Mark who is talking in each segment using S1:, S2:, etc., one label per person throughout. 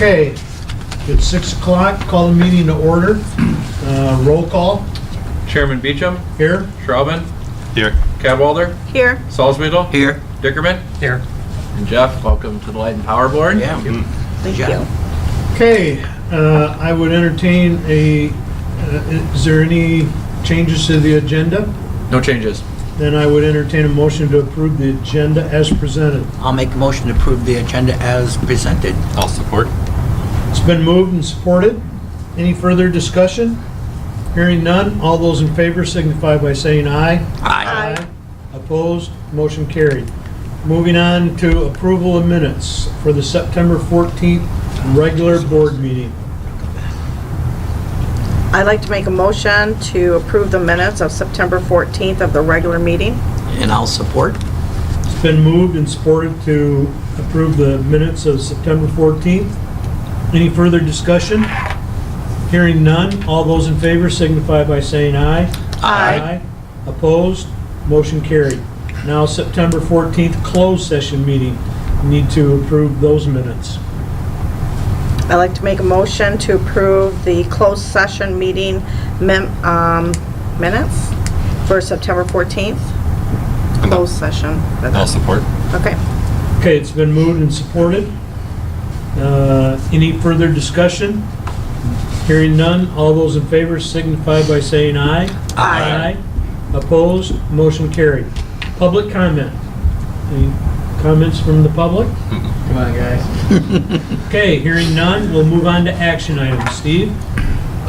S1: Okay, it's 6 o'clock, call the meeting to order. Roll call.
S2: Chairman Beecham.
S1: Here.
S2: Schraubin.
S3: Here.
S2: Cadwalder.
S4: Here.
S2: Salzwedel.
S3: Here.
S2: Dickerman.
S3: Here.
S2: And Jeff, welcome to the Light and Power Board.
S3: Yeah.
S4: Thank you.
S1: Okay, I would entertain is there any changes to the agenda?
S2: No changes.
S1: Then I would entertain a motion to approve the agenda as presented.
S3: I'll make a motion to approve the agenda as presented.
S5: I'll support.
S1: It's been moved and supported. Any further discussion? Hearing none, all those in favor signify by saying aye.
S4: Aye.
S1: Opposed, motion carried. Moving on to approval of minutes for the September 14th regular board meeting.
S4: I'd like to make a motion to approve the minutes of September 14th of the regular meeting.
S3: And I'll support.
S1: It's been moved and supported to approve the minutes of September 14th. Any further discussion? Hearing none, all those in favor signify by saying aye.
S4: Aye.
S1: Opposed, motion carried. Now September 14th closed session meeting. We need to approve those minutes.
S4: I'd like to make a motion to approve the closed session meeting minutes for September 14th. Closed session.
S5: I'll support.
S4: Okay.
S1: Okay, it's been moved and supported. Any further discussion? Hearing none, all those in favor signify by saying aye.
S4: Aye.
S1: Opposed, motion carried. Public comment. Any comments from the public?
S2: Come on, guys.
S1: Okay, hearing none, we'll move on to action items. Steve?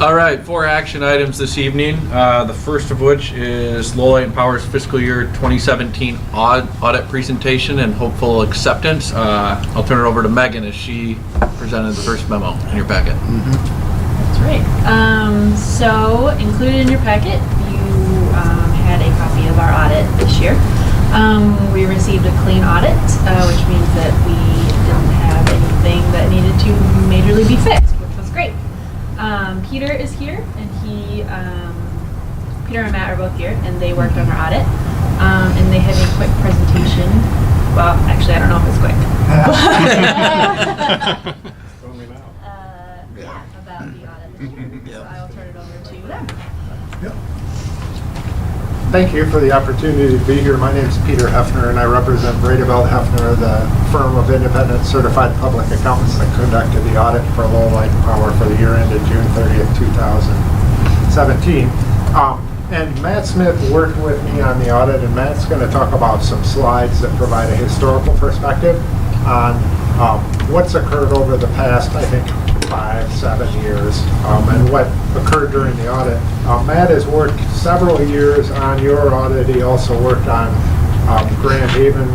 S2: All right, 4 action items this evening. The first of which is Lowell and Power's fiscal year 2017 audit presentation and hopeful acceptance. I'll turn it over to Megan as she presented the first memo in your packet.
S6: That's right. So included in your packet, you had a copy of our audit this year. We received a clean audit, which means that we didn't have anything that needed to majorly be fixed, which was great. Peter is here, and Peter and Matt are both here, and they worked on our audit. And they have a quick presentation. Well, actually, I don't know if it's quick. About the audit this year. So I will turn it over to them.
S7: Thank you for the opportunity to be here. My name is Peter Hefner, and I represent Bradeveld Hefner, the firm of independent certified public accountants that conducted the audit for Lowell Light and Power for the year ended June 30th, 2017. And Matt Smith worked with me on the audit, and Matt's going to talk about some slides that provide a historical perspective on what's occurred over the past, I think, 5-7 years, and what occurred during the audit. Matt has worked several years on your audit. He also worked on Grand Haven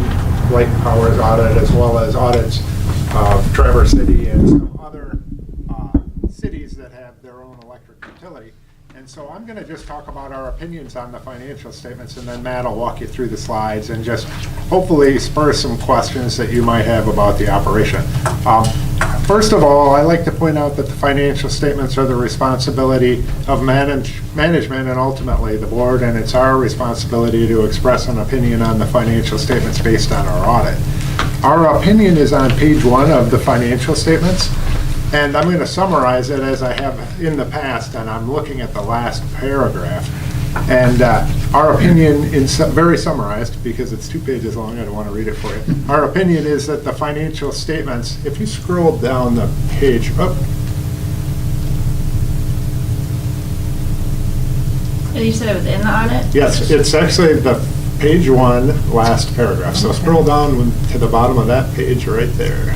S7: Light and Power's audit, as well as audits of Traverse City and some other cities that have their own electric utility. And so I'm going to just talk about our opinions on the financial statements, and then Matt will walk you through the slides and just hopefully spur some questions that you might have about the operation. First of all, I like to point out that the financial statements are the responsibility of management and ultimately the board, and it's our responsibility to express an opinion on the financial statements based on our audit. Our opinion is on page 1 of the financial statements, and I'm going to summarize it as I have in the past, and I'm looking at the last paragraph. And our opinion, very summarized, because it's 2 pages long, I don't want to read it for you. Our opinion is that the financial statements, if you scroll down the page,
S6: And you said it was in the audit?
S7: yes, it's actually the page 1, last paragraph. So scroll down to the bottom of that page right there.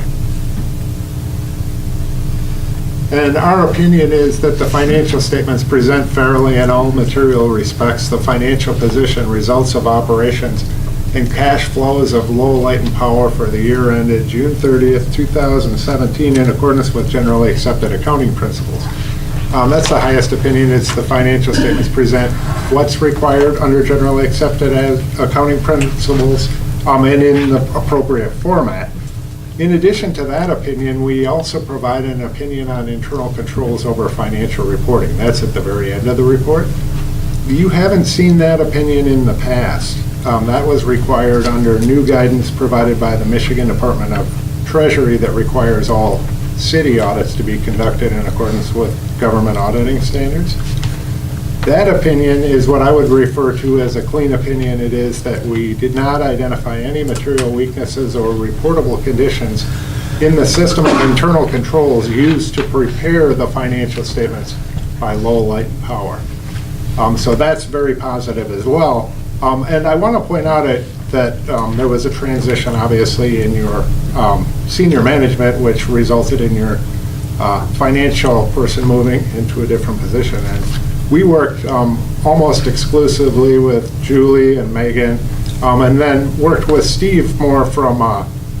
S7: And our opinion is that the financial statements present fairly in all material respects the financial position, results of operations, and cash flows of Lowell Light and Power for the year ended June 30th, 2017 in accordance with generally accepted accounting principles. That's the highest opinion. It's the financial statements present what's required under generally accepted accounting principles and in the appropriate format. In addition to that opinion, we also provide an opinion on internal controls over financial reporting. That's at the very end of the report. You haven't seen that opinion in the past. That was required under new guidance provided by the Michigan Department of Treasury that requires all city audits to be conducted in accordance with government auditing standards. That opinion is what I would refer to as a clean opinion. It is that we did not identify any material weaknesses or reportable conditions in the system of internal controls used to prepare the financial statements by Lowell Light and Power. So that's very positive as well. And I want to point out that there was a transition, obviously, in your senior management, which resulted in your financial person moving into a different position. And we worked almost exclusively with Julie and Megan, and then worked with Steve more from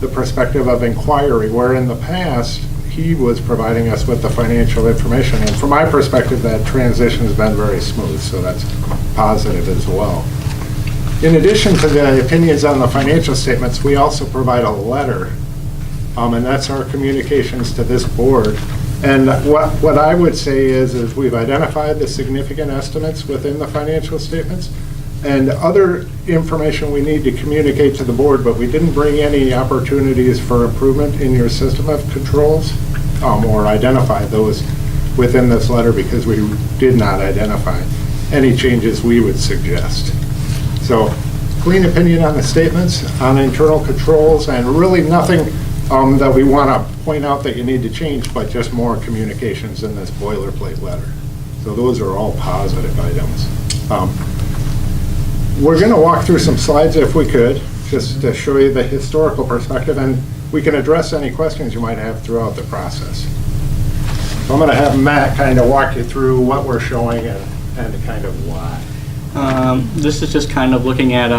S7: the perspective of inquiry, where in the past, he was providing us with the financial information. And from my perspective, that transition has been very smooth, so that's positive as well. In addition to the opinions on the financial statements, we also provide a letter, and that's our communications to this board. And what I would say is we've identified the significant estimates within the financial statements and other information we need to communicate to the board, but we didn't bring any opportunities for improvement in your system of controls or identify those within this letter because we did not identify any changes we would suggest. So, clean opinion on the statements, on internal controls, and really nothing that we want to point out that you need to change, but just more communications in this boilerplate letter. So those are all positive items. We're going to walk through some slides if we could, just to show you the historical perspective, and we can address any questions you might have throughout the process. So I'm going to have Matt kind of walk you through what we're showing and kind of why.
S5: This is just kind of looking at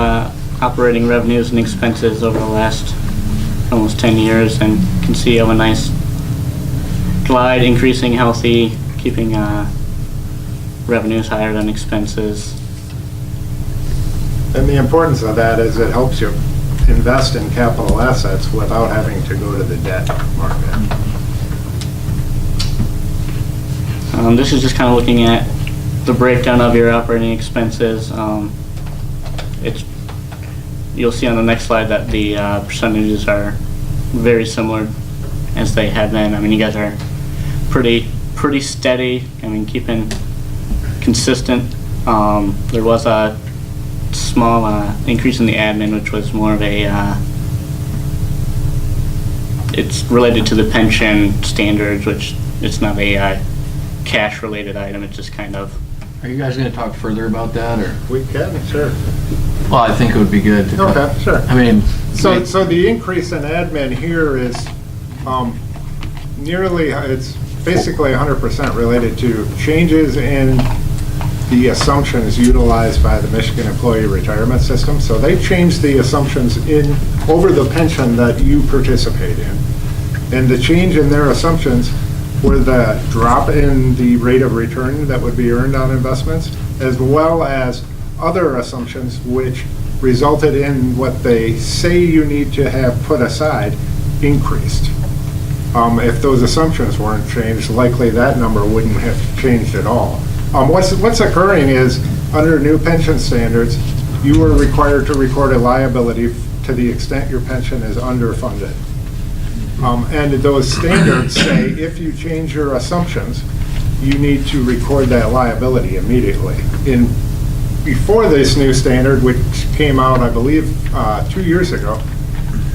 S5: operating revenues and expenses over the last almost 10 years, and you can see a nice glide, increasing, healthy, keeping revenues higher than expenses.
S7: And the importance of that is it helps you invest in capital assets without having to go to the debt market.
S5: This is just kind of looking at the breakdown of your operating expenses. You'll see on the next slide that the percentages are very similar as they have been. I mean, you guys are pretty steady. I mean, keeping consistent. There was a small increase in the admin, which was more of a it's related to the pension standards, which it's not a cash related item. It's just kind of.
S2: Are you guys going to talk further about that, or?
S7: We can, sure.
S2: Well, I think it would be good to.
S7: Okay, sure.
S2: I mean,
S7: So the increase in admin here is it's basically 100% related to changes in the assumptions utilized by the Michigan Employee Retirement System. So they changed the assumptions over the pension that you participate in. And the change in their assumptions were the drop in the rate of return that would be earned on investments, as well as other assumptions which resulted in what they say you need to have put aside increased. If those assumptions weren't changed, likely that number wouldn't have changed at all. What's occurring is, under new pension standards, you are required to record a liability to the extent your pension is underfunded. And those standards say if you change your assumptions, you need to record that liability immediately. Before this new standard, which came out, I believe, 2 years ago,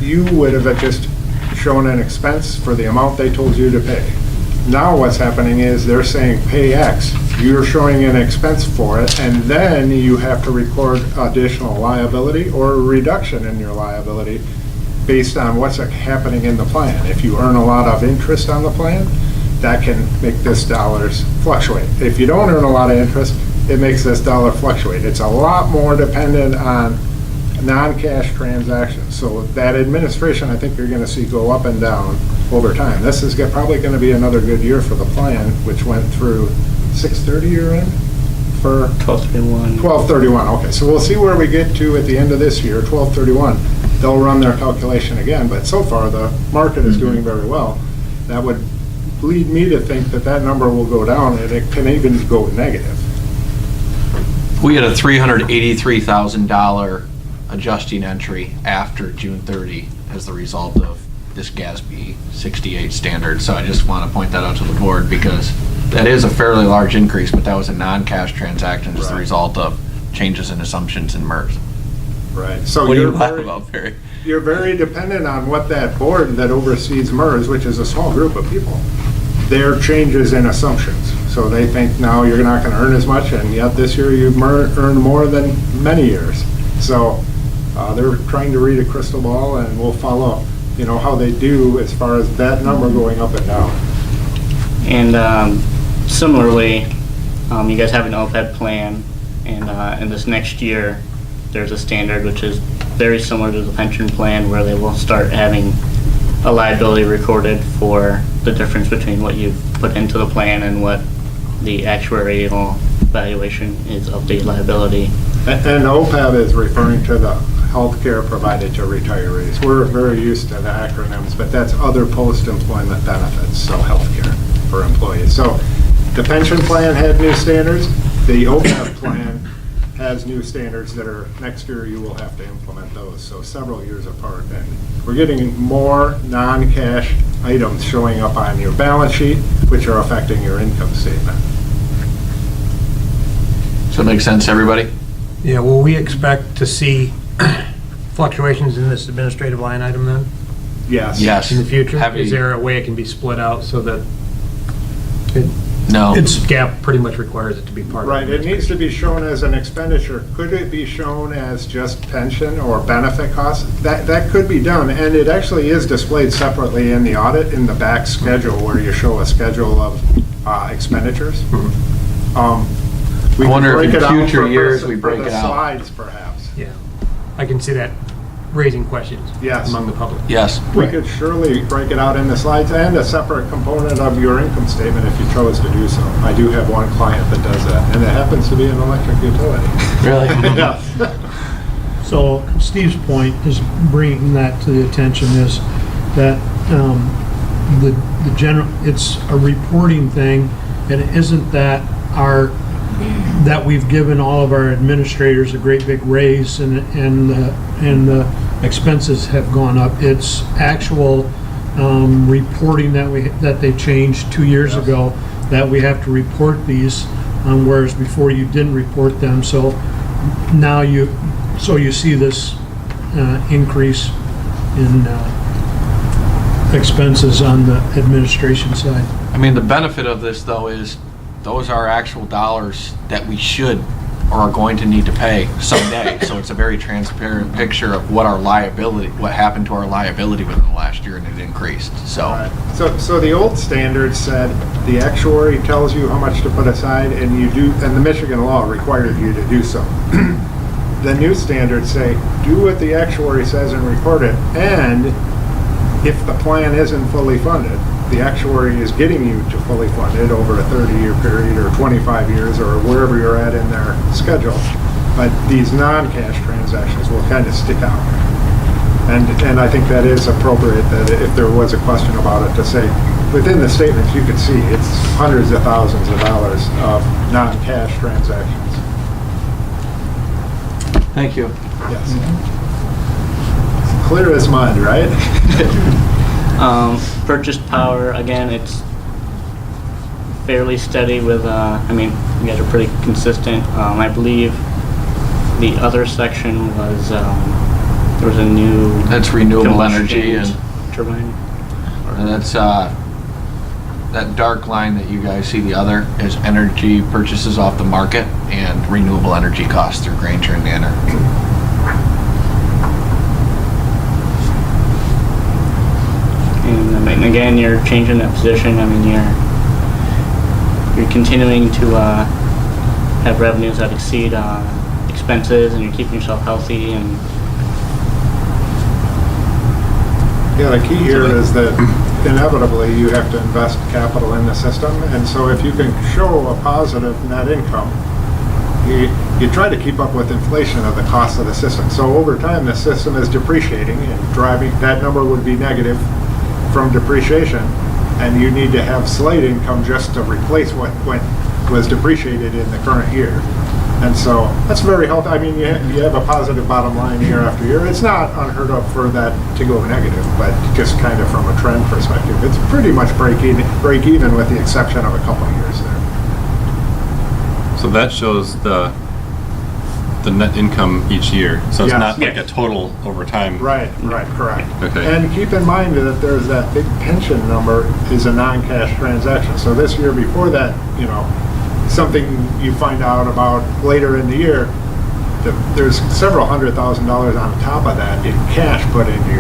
S7: you would have just shown an expense for the amount they told you to pay. Now what's happening is they're saying pay X, you're showing an expense for it, and then you have to record additional liability or a reduction in your liability based on what's happening in the plan. If you earn a lot of interest on the plan, that can make this dollars fluctuate. If you don't earn a lot of interest, it makes this dollar fluctuate. It's a lot more dependent on non-cash transactions. So that administration, I think you're going to see go up and down over time. This is probably going to be another good year for the plan, which went through 6/30 year end for
S5: 12/31.
S7: 12/31. Okay, so we'll see where we get to at the end of this year, 12/31. They'll run their calculation again, but so far the market is doing very well. That would lead me to think that that number will go down, and it can even go negative.
S2: we had a $383,000 adjusting entry after June 30 as the result of this GASB 68 standard. So I just want to point that out to the board because that is a fairly large increase, but that was a non-cash transaction as the
S7: Right.
S2: result of changes in assumptions in MERS.
S7: Right. So
S2: What do you
S7: you're
S2: laugh
S7: very-
S2: about, Barry?
S7: You're very dependent on what that board that oversees MERS, which is a small group of people, their changes in assumptions. So they think now you're not going to earn as much, and yet this year you've earned more than many years. So they're trying to read a crystal ball, and we'll follow, how they do as far as that number going up and down.
S5: And similarly, you guys have an OPEB plan, and in this next year, there's a standard which is very similar to the pension plan where they will start having a liability recorded for the difference between what you've put into the plan and what the actuarial valuation is of the liability.
S7: And OPEB is referring to the health care provided to retirees. We're very used to the acronyms, but that's other post-employment benefits, so health care for employees. So the pension plan had new standards. The OPEB plan has new standards that are, next year you will have to implement those, so several years apart. And we're getting more non-cash items showing up on your balance sheet, which are affecting your income statement.
S2: Does that make sense, everybody?
S8: Yeah, will we expect to see fluctuations in this administrative line item then,
S7: Yes.
S2: Yes.
S8: in the future?
S2: Heavy-
S8: Is there a way it can be split out so that
S2: No.
S1: It's,
S8: GAAP pretty much requires it to be part of?
S7: Right, it needs to be shown as an expenditure. Could it be shown as just pension or benefit costs? That could be done, and it actually is displayed separately in the audit, in the back schedule, where you show a schedule of expenditures. We
S2: I
S7: could
S2: wonder if
S7: break
S2: in
S7: it out
S2: future
S7: for
S2: years
S7: person-
S2: we break
S7: for the
S2: it out.
S7: slides, perhaps.
S8: Yeah, I can see that raising questions
S7: Yes.
S8: among the public.
S2: Yes.
S7: We could surely break it out in the slides and a separate component of your income statement if you chose to do so. I do have one client that does that, and it happens to be an electric utility.
S2: Really?
S7: Yes.
S1: so Steve's point is bringing that to the attention is that the general, it's a reporting thing, and it isn't that that we've given all of our administrators a great big raise and the expenses have gone up. It's actual reporting that they changed 2 years ago, that we have to report these, whereas before you didn't report them. So now you see this increase in expenses on the administration side.
S2: I mean, the benefit of this, though, is those are actual dollars that we should or are going to need to pay someday. So it's a very transparent picture of what happened to our liability within the last year, and it increased. So,
S7: Right. So the old standard said the actuary tells you how much to put aside, and you do, and the Michigan law required you to do so. The new standards say, do what the actuary says and report it, and if the plan isn't fully funded, the actuary is getting you to fully fund it over a 30-year period or 25 years or wherever you're at in their schedule. But these non-cash transactions will kind of stick out. And I think that is appropriate, that if there was a question about it, to say, within the statements you can see it's hundreds of thousands of dollars of non-cash transactions.
S2: thank you.
S7: Yes. It's clear as mud, right?
S5: Purchased power, again, it's fairly steady with, I mean, you guys are pretty consistent. I believe the other section was, there was a new...
S2: That's renewable
S5: combustion
S2: energy and
S5: turbine.
S2: that's that dark line that you guys see, the other is energy purchases off the market and renewable energy costs through Granger and Danner.
S5: And I mean, again, you're changing that position. I mean, you're continuing to have revenues that exceed expenses, and you're keeping yourself healthy. And
S7: Yeah, the key here is that inevitably you have to invest capital in the system, and so if you can show a positive net income, you try to keep up with inflation of the cost of the system. So over time, the system is depreciating and driving, that number would be negative from depreciation, and you need to have slight income just to replace what was depreciated in the current year. And so that's very healthy. I mean, you have a positive bottom line year after year. It's not unheard of for that to go negative, but just kind of from a trend perspective, it's pretty much break even with the exception of a couple of years there.
S9: So that shows the net income each year. So it's
S7: Yes.
S9: not like a total over time.
S7: Right, correct.
S9: Okay.
S7: And keep in mind that there's that big pension number is a non-cash transaction. So this year before that, something you find out about later in the year, there's several $100,000 on top of that in cash put onto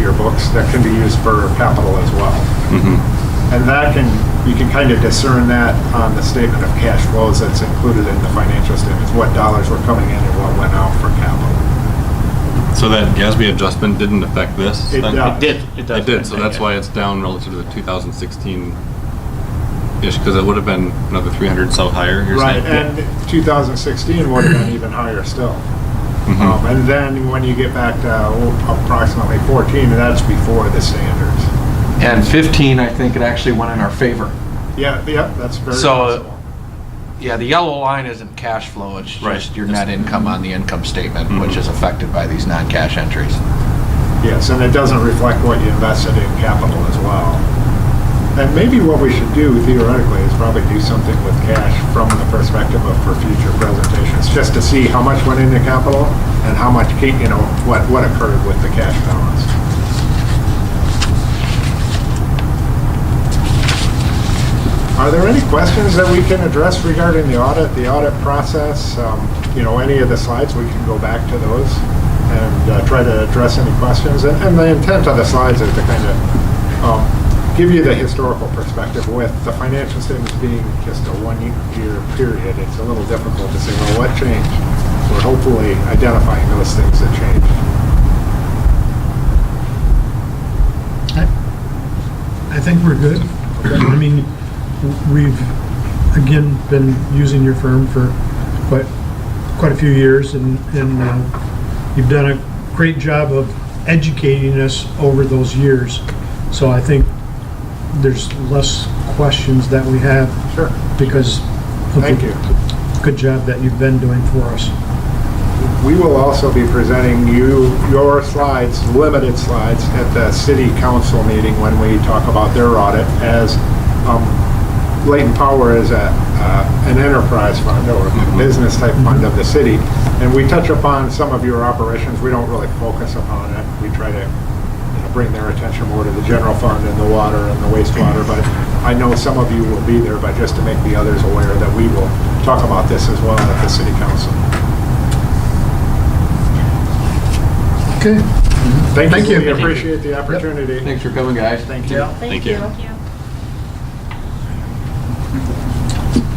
S7: your books that can be used for capital as well.
S9: Mm-hmm.
S7: And you can kind of discern that on the statement of cash flows that's included in the financial statements, what dollars were coming in and what went out for capital.
S9: So that GASB adjustment didn't affect this?
S7: It
S9: then?
S7: does.
S5: It does.
S9: It did, so that's why it's down relative to the 2016-ish, because it would have been another 300 so higher, you're
S7: Right,
S9: saying?
S7: and 2016 would have been even higher still.
S9: Mhm.
S7: And then when you get back to approximately 14, that's before the standards.
S2: And 15, I think it actually went in our favor.
S7: Yeah, that's very
S2: So,
S7: possible.
S2: Yeah, the yellow line isn't cash flow, it's
S9: Right.
S2: just your net income on the income statement,
S9: Mhm.
S2: which is affected by these non-cash entries.
S7: Yes, and it doesn't reflect what you invested in capital as well. And maybe what we should do theoretically is probably do something with cash from the perspective of for future presentations, just to see how much went into capital and how much, what occurred with the cash balance. Are there any questions that we can address regarding the audit process? Any of the slides, we can go back to those and try to address any questions. And the intent of the slides is to kind of give you the historical perspective. With the financial statements being just a one-year period, it's a little difficult to say, well, what changed? We're hopefully identifying those things that changed.
S1: I think we're good. I mean, we've, again, been using your firm for quite a few years, and you've done a great job of educating us over those years. So I think there's less questions that we have.
S7: Sure.
S1: Because of
S7: Thank you.
S1: the good job that you've been doing for us.
S7: We will also be presenting you your slides, limited slides, at the city council meeting when we talk about their audit, as Leighton Power is an enterprise fund or a business type fund of the city. And we touch upon some of your operations. We don't really focus upon it. We try to bring their attention more to the general fund and the water and the wastewater. But I know some of you will be there, but just to make the others aware that we will talk about this as well at the city council.
S1: Okay.
S7: Thank you.
S1: you.
S7: We appreciate the opportunity.
S2: Thanks for coming, guys.
S7: Thank you.
S9: Thank you.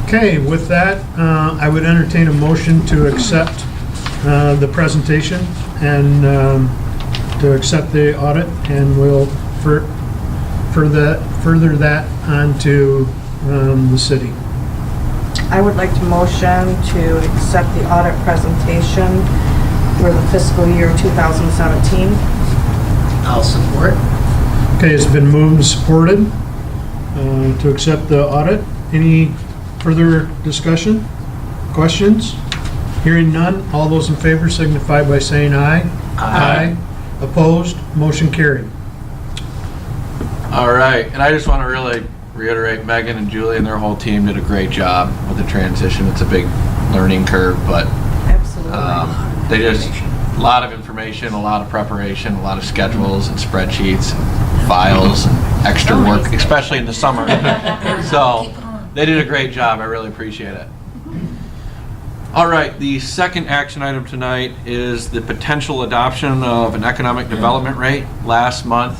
S1: Okay, with that, I would entertain a motion to accept the presentation and to accept the audit, and we'll further that onto the city.
S4: I would like to motion to accept the audit presentation for the fiscal year 2017.
S3: I'll support.
S1: Okay, it's been moved and supported to accept the audit. Any further discussion? Questions? Hearing none, all those in favor signify by saying aye.
S3: Aye.
S1: Opposed? Motion carried.
S2: All right, and I just want to really reiterate, Megan and Julie and their whole team did a great job with the transition. It's a big learning curve, but
S4: Absolutely.
S2: they just, a lot of information, a lot of preparation, a lot of schedules and spreadsheets and files and extra work, especially in the summer. So they did a great job. I really appreciate it. All right, the second action item tonight is the potential adoption of an economic development rate. Last month,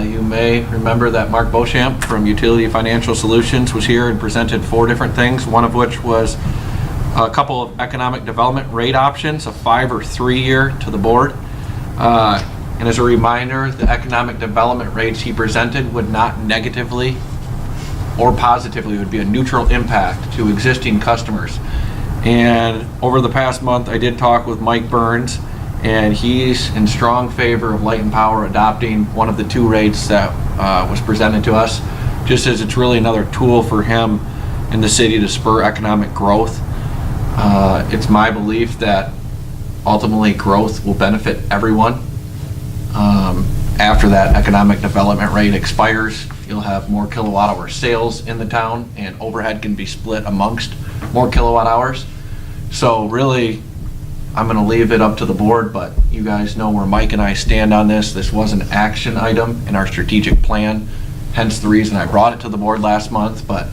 S2: you may remember that Mark Beauchamp from Utility Financial Solutions was here and presented 4 different things, one of which was a couple of economic development rate options, a 5 or 3 year to the board. And as a reminder, the economic development rates he presented would not negatively or positively, would be a neutral impact to existing customers. And over the past month, I did talk with Mike Burns, and he's in strong favor of Light and Power adopting one of the 2 rates that was presented to us, just as it's really another tool for him in the city to spur economic growth. It's my belief that ultimately growth will benefit everyone. After that economic development rate expires, you'll have more kilowatt hour sales in the town, and overhead can be split amongst more kilowatt hours. So really, I'm gonna leave it up to the board, but you guys know where Mike and I stand on this. This was an action item in our strategic plan, hence the reason I brought it to the board last month, but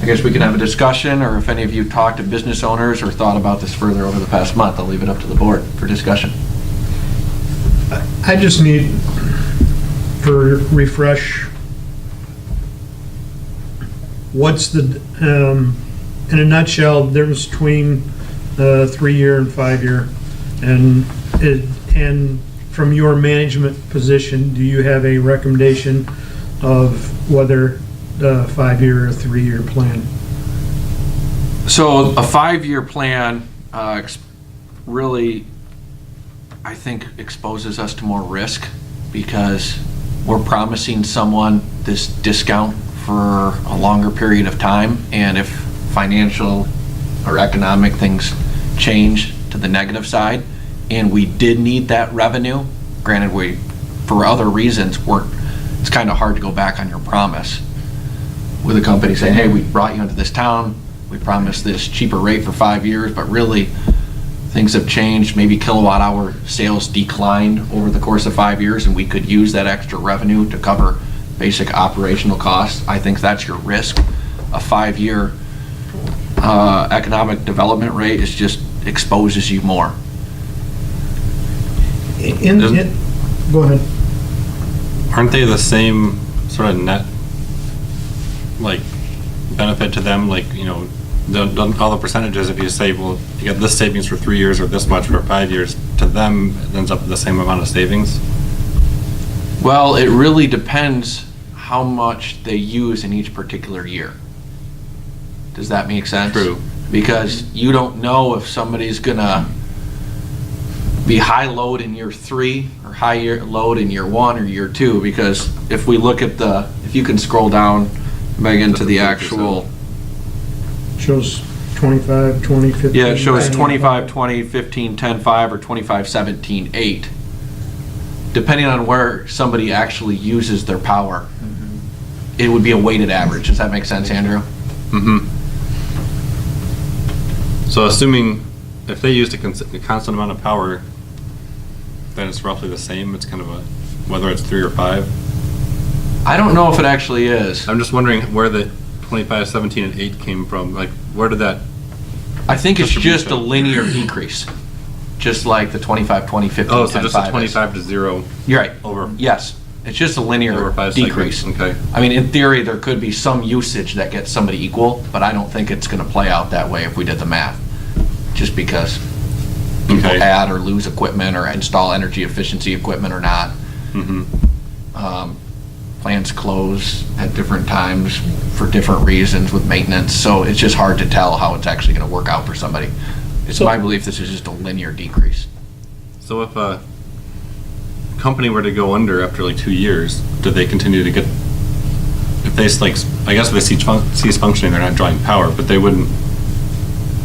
S2: I guess we can have a discussion, or if any of you talked to business owners or thought about this further over the past month, I'll leave it up to the board for discussion.
S1: I just need, for refresh, what's the, in a nutshell, difference between 3-year and 5-year? And from your management position, do you have a recommendation of whether a 5-year or 3-year plan?
S2: So a 5-year plan really, I think, exposes us to more risk because we're promising someone this discount for a longer period of time, and if financial or economic things change to the negative side and we did need that revenue, granted we, for other reasons, it's kind of hard to go back on your promise with a company saying, hey, we brought you into this town, we promised this cheaper rate for 5 years, but really things have changed. Maybe kilowatt hour sales declined over the course of 5 years and we could use that extra revenue to cover basic operational costs. I think that's your risk. A 5-year economic development rate just exposes you more.
S1: Go ahead.
S9: Aren't they the same sort of net, like, benefit to them? Like, you know, all the percentages, if you say, well, you get this savings for 3 years or this much for 5 years, to them, it ends up with the same amount of savings?
S2: Well, it really depends how much they use in each particular year. Does that make sense?
S9: True.
S2: Because you don't know if somebody's gonna be high load in year 3 or high load in year 1 or year 2, because if we look at if you can scroll down, Megan, to the actual.
S1: Shows 25, 20, 15.
S2: Yeah, it shows 25, 20, 15, 10, 5, or 25, 17, 8. Depending on where somebody actually uses their power, it would be a weighted average. Does that make sense, Andrew?
S9: Mm-hmm. So assuming if they used a constant amount of power, then it's roughly the same. It's kind of a, whether it's 3 or 5.
S2: I don't know if it actually is.
S9: I'm just wondering where the 25, 17, and 8 came from. Like, where did that?
S2: I think it's just a
S9: distribution?
S2: linear decrease. Just like the 25, 20, 15,
S9: Oh,
S2: 10,
S9: so just
S2: 5
S9: a 25 to 0
S2: You're right.
S9: over.
S2: Yes. It's just a linear
S9: Over 5
S2: decrease.
S9: segments, okay.
S2: I mean, in theory, there could be some usage that gets somebody equal, but I don't think it's going to play out that way if we did the math. Just because people
S9: Okay.
S2: add or lose equipment or install energy efficiency equipment or not.
S9: Mm-hmm.
S2: Plants close at different times for different reasons with maintenance, so it's just hard to tell how it's actually going to work out for somebody. It's my belief this is just a linear decrease.
S9: So if a company were to go under after like 2 years, do they continue to get, if they like, I guess if they cease functioning, they're not drawing power, but they wouldn't,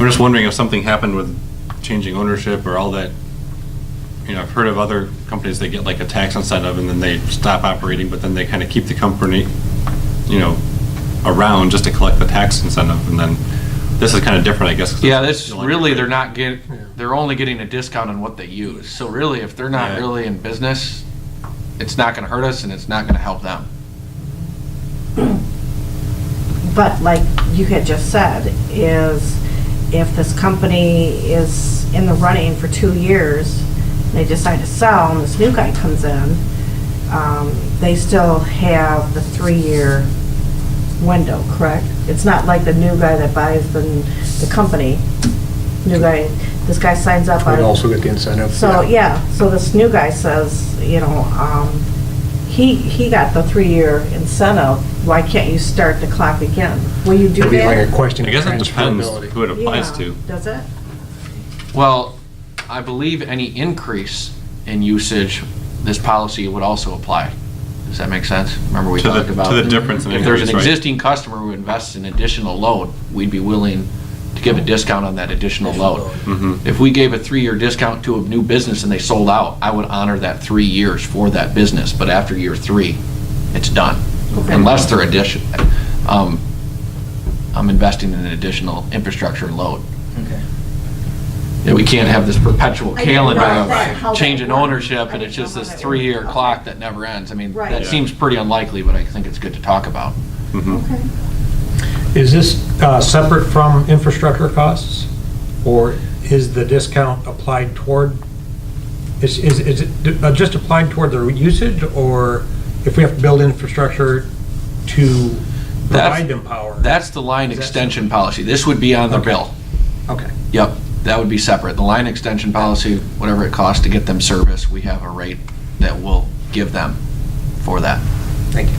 S9: I'm just wondering if something happened with changing ownership or all that. You know, I've heard of other companies that get like a tax incentive and then they stop operating, but then they kind of keep the company, you know, around just to collect the tax incentive, and then this is kind of different, I guess. 'cause
S2: Yeah,
S9: it's
S2: this
S9: like-
S2: really, they're only getting a discount on what they use. So really, if they're not
S9: Yeah.
S2: really in business, it's not gonna hurt us and it's not gonna help them.
S4: But like you had just said, is if this company is in the running for 2 years, they decide to sell and this new guy comes in, they still have the 3-year window, correct? It's not like the new guy that buys the company. This guy signs up on.
S8: We'd also get the incentive.
S4: So, yeah, so this new guy says, you know, he got the 3-year incentive, why can't you start the clock again? Will you do
S8: It'd be like a
S4: that?
S8: question
S9: I
S8: of
S9: guess it depends
S8: transferability.
S9: who it applies
S4: Yeah.
S9: to.
S4: Does it?
S2: Well, I believe any increase in usage, this policy would also apply. Does that make sense? Remember we
S9: To the-
S2: talked about.
S9: to the difference in
S2: If there's an
S9: increase, right?
S2: existing customer who invests in additional load, we'd be willing to to give a discount on that additional load. If we gave a 3-year discount to a new business and they sold out, I would honor that 3 years for that business, but after year 3, it's done. Unless they're I'm investing in an additional infrastructure load.
S3: Okay.
S2: Yeah, we can't have this perpetual
S4: I
S2: calendar
S4: didn't know how
S2: of
S4: that
S2: changing
S4: worked.
S2: ownership,
S4: I
S2: and it's
S4: didn't
S2: just
S4: know
S2: this
S4: how that
S2: 3-year
S4: worked.
S2: clock that never ends. I mean,
S4: Right.
S2: that seems pretty unlikely, but I think it's good to talk about.
S4: Okay.
S8: Is this separate from infrastructure costs? Or is the discount applied toward, is it just applied toward the usage? Or if we have to build infrastructure to provide them power?
S2: That's the line
S8: Is that
S2: extension policy. This would be on the
S8: Okay.
S2: bill.
S8: Okay.
S2: Yep, that would be separate. The line extension policy, whatever it costs to get them service, we have a rate that we'll give them for that.
S8: Thank you.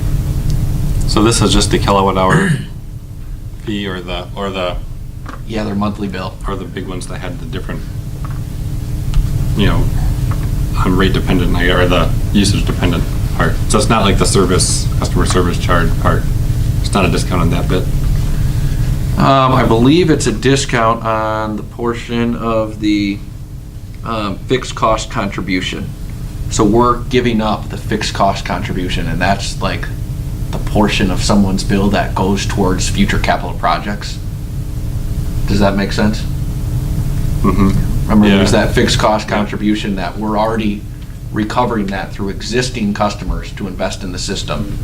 S9: So this is just the kilowatt hour fee or the
S2: Yeah, their monthly bill.
S9: big ones that had the different, rate dependent, or the usage dependent part. So it's not like the customer service charge part. It's not a discount on that bit.
S2: I believe it's a discount on the portion of the fixed cost contribution. So we're giving up the fixed cost contribution, and that's like the portion of someone's bill that goes towards future capital projects. Does that make sense? Remember, there's that fixed cost contribution that we're already recovering that through existing customers to invest in the system.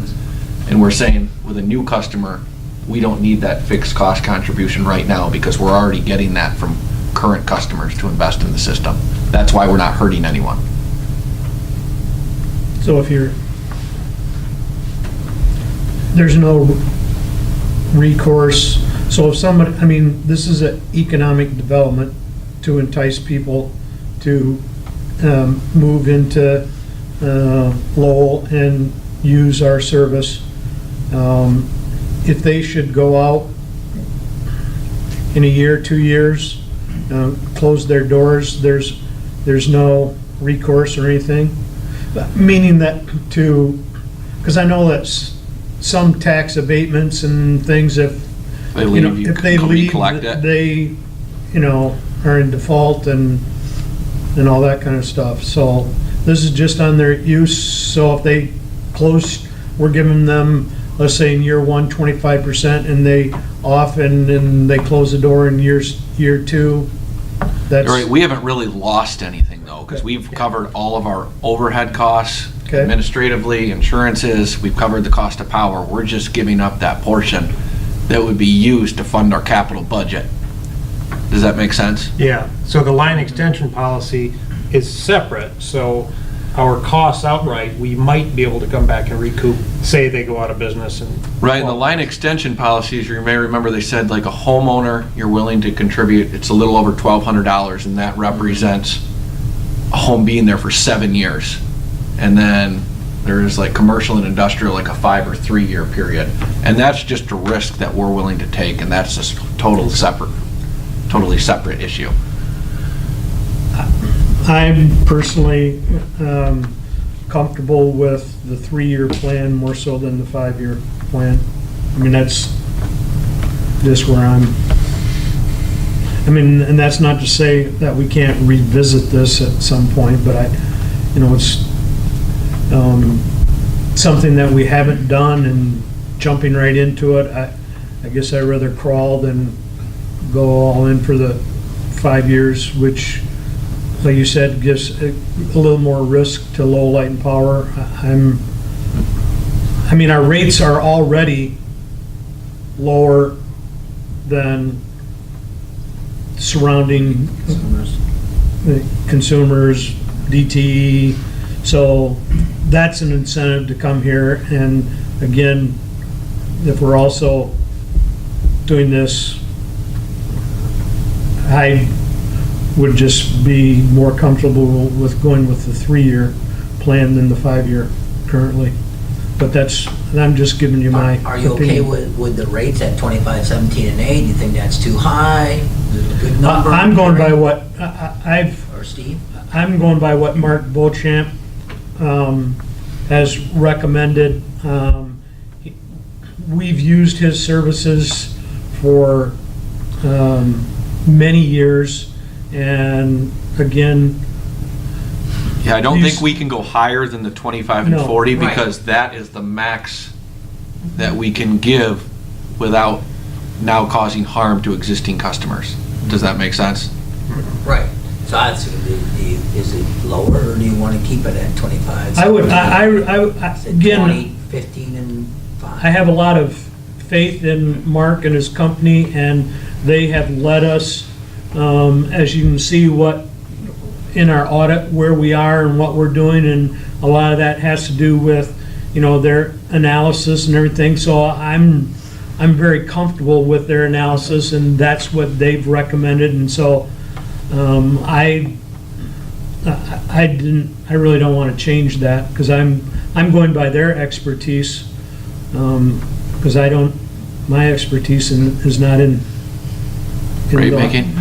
S2: And we're saying with a new customer, we don't need that fixed cost contribution right now because we're already getting that from current customers to invest in the system. That's why we're not hurting anyone.
S1: So if there's no recourse, so if somebody, I mean, this is an economic development to entice people to move into Lowell and use our service. If they should go out in a year, 2 years, close their doors, there's no recourse or anything? Meaning that because I know that some tax abatements and things, if
S2: They leave, you
S1: if they
S2: come
S1: leave,
S2: collect it.
S1: they, are in default and all that kind of stuff. So this is just on their use, so if they close, we're giving them, let's say in year 1, 25%, and they off and they close the door in year 2, that's.
S2: Right, we haven't really lost anything though, because we've covered all of our overhead costs,
S1: Okay.
S2: administratively, insurances, we've covered the cost of power. We're just giving up that portion that would be used to fund our capital budget. Does that make sense?
S8: Yeah, so the line extension policy is separate, so our costs outright, we might be able to come back and recoup, say they go out of business and.
S2: Right, and the line extension policies, you may remember they said like a homeowner, you're willing to contribute, it's a little over $1,200, and that represents a home being there for 7 years. And then there's like commercial and industrial, like a 5 or 3 year period. And that's just a risk that we're willing to take, and that's just totally separate issue.
S1: I'm personally comfortable with the 3-year plan more so than the 5-year plan. I mean, that's just where and that's not to say that we can't revisit this at some point, but it's something that we haven't done, and jumping right into it, I guess I'd rather crawl than go all in for the 5 years, which, like you said, gives a little more risk to low light and power. Our rates are already lower than surrounding consumers, DTE, so that's an incentive to come here. And again, if we're also doing this, I would just be more comfortable with going with the 3-year plan than the 5-year currently. But I'm just giving you my opinion.
S3: Are you okay with the rates at 25, 17, and 8? Do you think that's too high? Is it a good number?
S1: I'm going by what
S3: Or Steve?
S1: I'm going by what Mark Beauchamp has recommended. We've used his services for many years. And again,
S2: Yeah, I don't
S1: These-
S2: think we can go higher than the 25 and
S1: No.
S2: 40
S3: Right.
S2: because that is the max that we can give without now causing harm to existing customers. Does that make sense?
S3: Right. So that's, is it lower, or do you want to keep it at 25?
S1: I would,
S3: Is it
S1: again,
S3: 20, 15, and 5?
S1: I have a lot of faith in Mark and his company, and they have led us, as you can see, what, in our audit, where we are and what we're doing, and a lot of that has to do with, their analysis and everything, so I'm very comfortable with their analysis, and that's what they've recommended, and so, I really don't want to change that, because I'm going by their expertise, because my expertise is not in
S2: Rate
S1: the-
S2: making?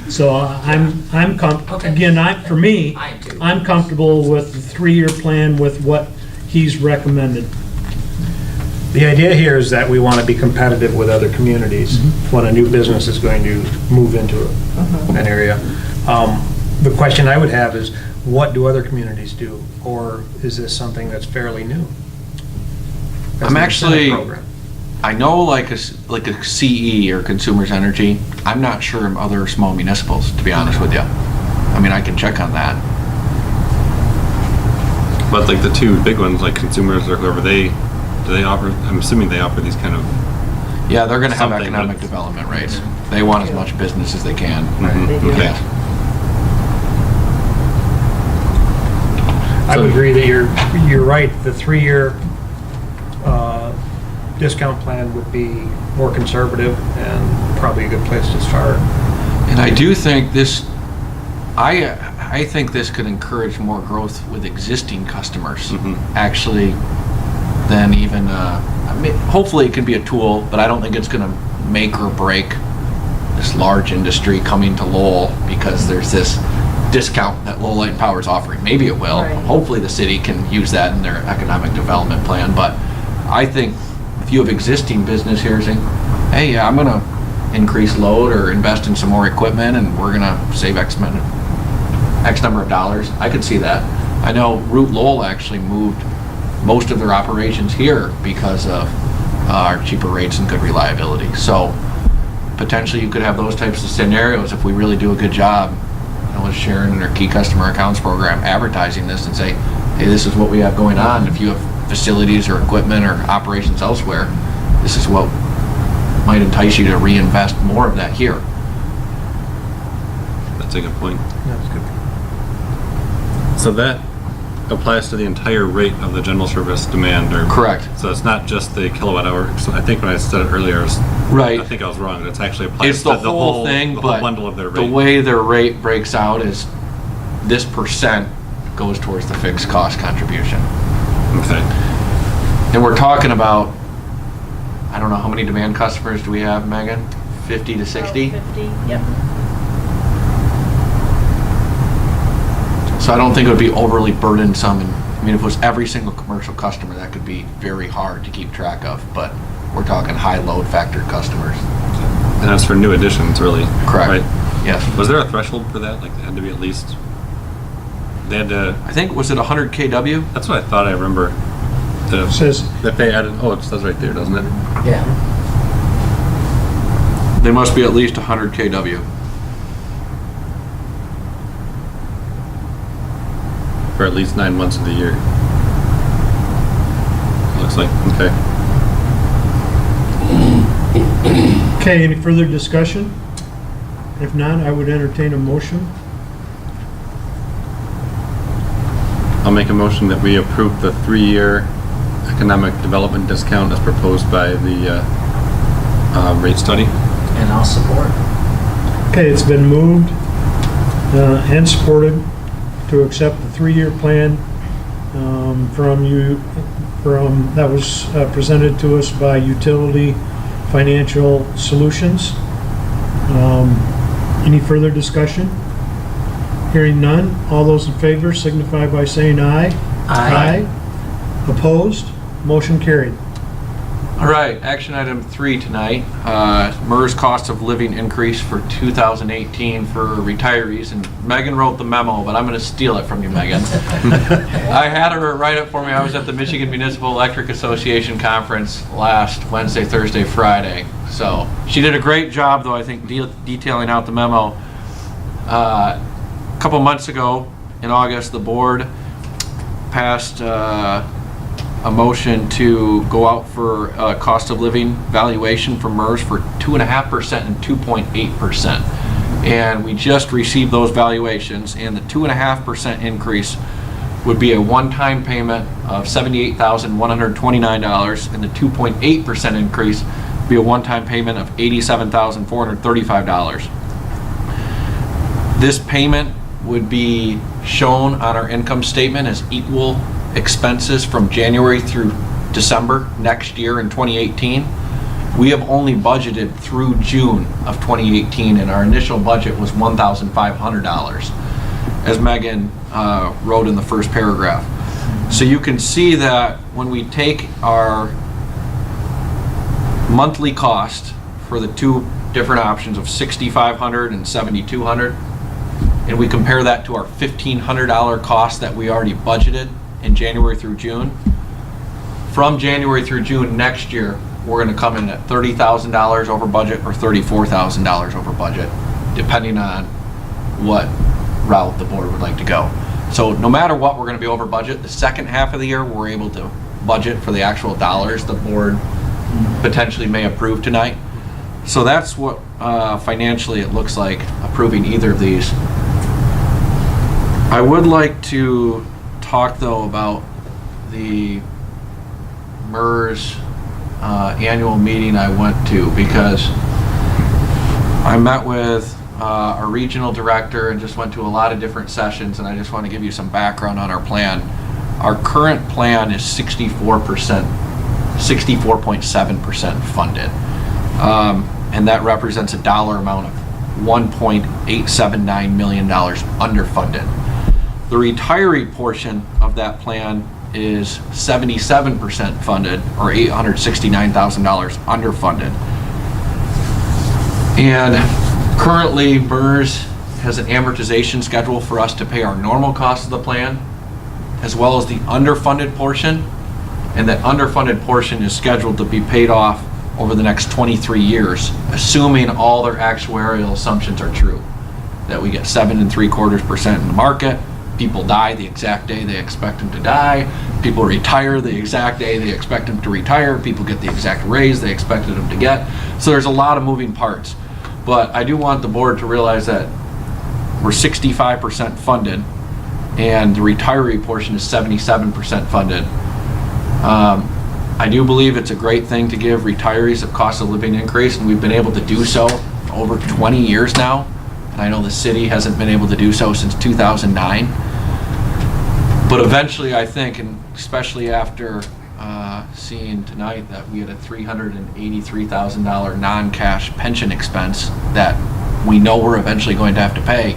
S1: So
S3: Okay.
S1: again, for me,
S3: I am too.
S1: I'm comfortable with the 3-year plan with what he's recommended.
S8: The idea here is that we want to be competitive with other communities when a new business is going to move into an area. The question I would have is, what do other communities do? Or is this something that's fairly new? As
S2: I'm
S8: an
S2: actually-
S8: incentive program?
S2: I know like a CE or Consumers Energy, I'm not sure of other small municipals, to be honest with you. I mean, I can check on that.
S9: But like the two big ones, like Consumers or whoever, do they offer, I'm assuming they offer these kind of,
S2: Yeah, they're gonna have
S9: Something,
S2: economic
S9: but-
S2: development rates. They want as much business as they can.
S4: They do.
S2: Yeah.
S8: I would agree that you're right. The 3-year discount plan would be more conservative and probably a good place to start.
S2: And I do think I think this could encourage more growth with existing customers, actually, than even, I mean, hopefully it can be a tool, but I don't think it's gonna make or break this large industry coming to Lowell because there's this discount that Lowell Light and Power is offering. Maybe it will.
S4: Right.
S2: Hopefully the city can use that in their economic development plan, but I think if you have existing business here saying, hey, yeah, I'm gonna increase load or invest in some more equipment and we're gonna save X number of dollars, I could see that. I know Route Lowell actually moved most of their operations here because of our cheaper rates and good reliability. So potentially you could have those types of scenarios if we really do a good job, with Sharon and our key customer accounts program advertising this and say, hey, this is what we have going on. If you have facilities or equipment or operations elsewhere, this is what might entice you to reinvest more of that here.
S9: that's a good point.
S8: That's good.
S9: So that applies to the entire rate of the general service demand, or?
S2: Correct.
S9: So it's not just the kilowatt hour. So I think when I said it earlier,
S2: Right.
S9: I think I was wrong. It's actually applies
S2: It's
S9: to
S2: the whole thing,
S9: the whole
S2: but
S9: bundle of their
S2: the
S9: rate.
S2: way their rate breaks out is this percent goes towards the fixed cost contribution.
S9: Okay.
S2: And we're talking about, I don't know, how many demand customers do we have, Megan? 50 to 60?
S6: 50, yep.
S2: So I don't think it would be overly burdensome. And I mean, if it was every single commercial customer, that could be very hard to keep track of. But we're talking high load factor customers.
S9: And that's for new additions, really.
S2: Correct.
S9: Right?
S2: Yes.
S9: Was there a threshold for that? Like, it had to be at least, they had to,
S2: I think, was it 100 kW?
S9: that's what I thought I remember.
S1: It says,
S9: That they added, oh, it says right there, doesn't it?
S3: Yeah.
S2: They must be at least 100 kW.
S9: For at least 9 months of the year. Looks like, okay.
S1: okay, any further discussion? If not, I would entertain a motion.
S9: I'll make a motion that we approve the 3-year economic development discount as proposed by the rate study.
S3: And I'll support.
S1: Okay, it's been moved and supported to accept the 3-year plan that was presented to us by Utility Financial Solutions. Any further discussion? Hearing none, all those in favor signify by saying aye.
S3: Aye.
S1: Opposed? Motion carried.
S2: All right, action item 3 tonight, MERS cost of living increase for 2018 for retirees. And Megan wrote the memo, but I'm going to steal it from you, Megan. I had her write it for me. I was at the Michigan Municipal Electric Association conference last Wednesday, Thursday, Friday. So she did a great job, though, I think, detailing out the memo. A couple months ago, in August, the board passed a motion to go out for a cost of living valuation for MERS for 2.5% and 2.8%. And we just received those valuations, and the 2.5% increase would be a one-time payment of $78,129, and the 2.8% increase would be a one-time payment of $87,435. This payment would be shown on our income statement as equal expenses from January through December next year in 2018. We have only budgeted through June of 2018, and our initial budget was $1,500, as Megan wrote in the first paragraph. So you can see that when we take our monthly cost for the two different options of $6,500 and $7,200, and we compare that to our $1,500 cost that we already budgeted in January through June. From January through June next year, we're going to come in at $30,000 over budget or $34,000 over budget, depending on what route the board would like to go. So no matter what, we're going to be over budget. The second half of the year, we're able to budget for the actual dollars the board potentially may approve tonight. So that's what financially it looks like approving either of these. I would like to talk though about the MERS annual meeting I went to, because I met with our regional director and just went to a lot of different sessions, and I just want to give you some background on our plan. Our current plan is 64.7% funded, and that represents a dollar amount of $1.879 million underfunded. The retiree portion of that plan is 77% funded, or $869,000 underfunded. And currently, MERS has an amortization schedule for us to pay our normal cost of the plan, as well as the underfunded portion. And that underfunded portion is scheduled to be paid off over the next 23 years, assuming all their actuarial assumptions are true. That we get 7.75% in the market. People die the exact day they expect them to die. People retire the exact day they expect them to retire. People get the exact raise they expected them to get. So there's a lot of moving parts. But I do want the board to realize that we're 65% funded, and the retiree portion is 77% funded. I do believe it's a great thing to give retirees a cost of living increase, and we've been able to do so for over 20 years now. And I know the city hasn't been able to do so since 2009. But eventually, I think, and especially after seeing tonight that we had a $383,000 non-cash pension expense that we know we're eventually going to have to pay,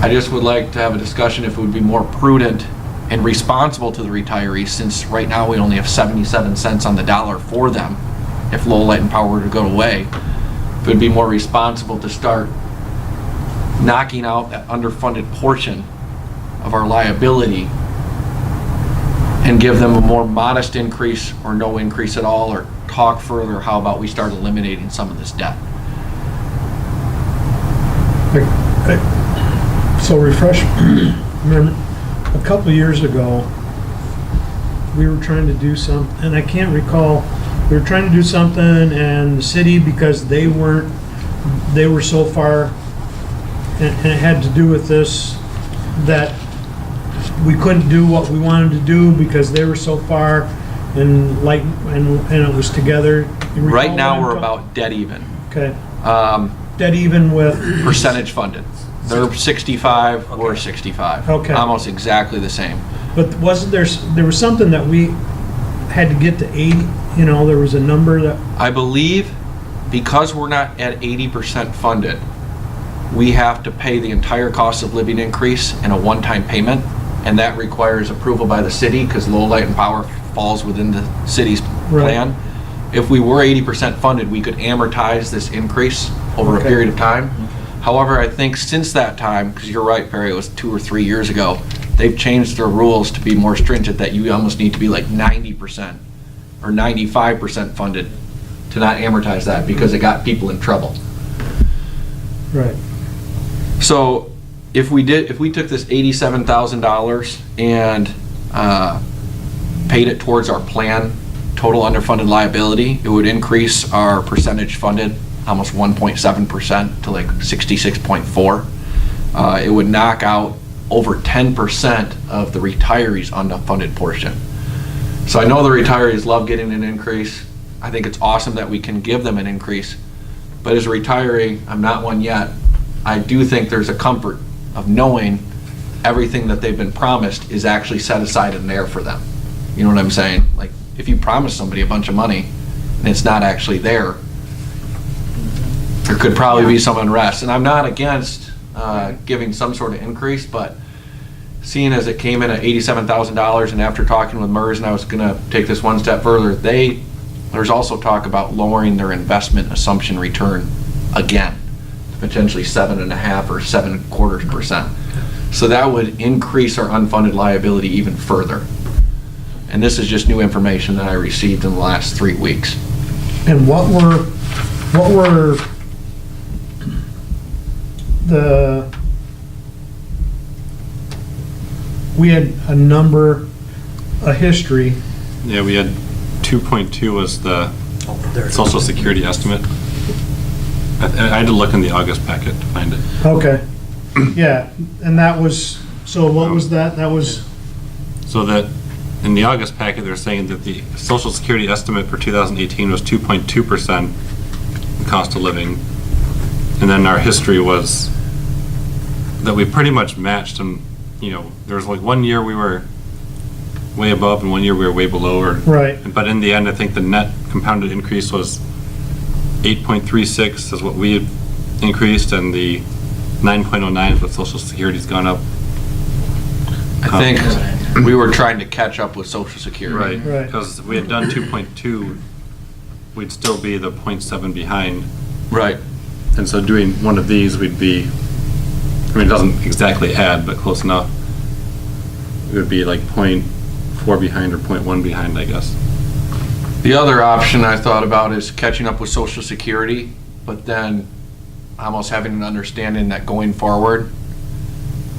S2: I just would like to have a discussion if it would be more prudent and responsible to the retirees, since right now we only have 77 cents on the dollar for them if Lowell Light and Power were to go away. If it would be more responsible to start knocking out that underfunded portion of our liability and give them a more modest increase or no increase at all, or talk further how about we start eliminating some of this debt.
S1: So refresh, remember, a couple of years ago, we were trying to do something, and I can't recall, we were trying to do something, and the city, because they were so far, and it had to do with this, that we couldn't do what we wanted to do because they were so far, and it was together. You recall
S2: Right now,
S1: what I'm
S2: we're
S1: talking-
S2: about dead even.
S1: Okay, dead even with,
S2: Percentage funded. They're 65, we're 65.
S1: Okay.
S2: Almost exactly the same.
S1: but wasn't there was something that we had to get to 80, there was a number that,
S2: I believe because we're not at 80% funded, we have to pay the entire cost of living increase in a one-time payment. and that requires approval by the city, because Lowell Light and Power falls within the city's
S1: Right.
S2: plan. If we were 80% funded, we could amortize this increase over a
S1: Okay.
S2: period of time. However, I think since that time, because you're right, Perry, it was 2 or 3 years ago, they've changed their rules to be more stringent, that you almost need to be like 90% or 95% funded to not amortize that, because it got people in trouble.
S1: Right.
S2: So if we took this $87,000 and paid it towards our plan total underfunded liability, it would increase our percentage funded almost 1.7% to like 66.4. It would knock out over 10% of the retirees' unfunded portion. So I know the retirees love getting an increase. I think it's awesome that we can give them an increase. But as a retiree, I'm not one yet, I do think there's a comfort of knowing everything that they've been promised is actually set aside in there for them. You know what I'm saying? Like, if you promise somebody a bunch of money and it's not actually there, there could probably be some unrest. And I'm not against giving some sort of increase, but seeing as it came in at $87,000, and after talking with MERS, and I was gonna take this one step further, there's also talk about lowering their investment assumption return again, potentially 7.5 or 7.25%. So that would increase our unfunded liability even further. And this is just new information that I received in the last 3 weeks.
S1: And what were we had a history.
S9: Yeah, we had 2.2 was the social security estimate. I had to look in the August packet to find it.
S1: Okay. Yeah, and that was, so what was that? That was,
S9: So that, in the August packet, they're saying that the social security estimate for 2018 was 2.2% cost of living. And then our history was that we pretty much matched, and, you know, there was like 1 year we were way above and 1 year we were way below.
S1: right,
S9: But in the end, I think the net compounded increase was 8.36 is what we had increased, and the 9.09 is what Social Security's gone up.
S2: I think we were trying to catch up with Social Security.
S9: Right,
S1: Right.
S9: because if we had done 2.2, we'd still be the 0.7 behind.
S2: Right.
S9: And so doing one of these, we'd be, I mean, it doesn't exactly add, but close enough. It would be like 0.4 behind or 0.1 behind, I guess.
S2: The other option I thought about is catching up with Social Security, but then almost having an understanding that going forward,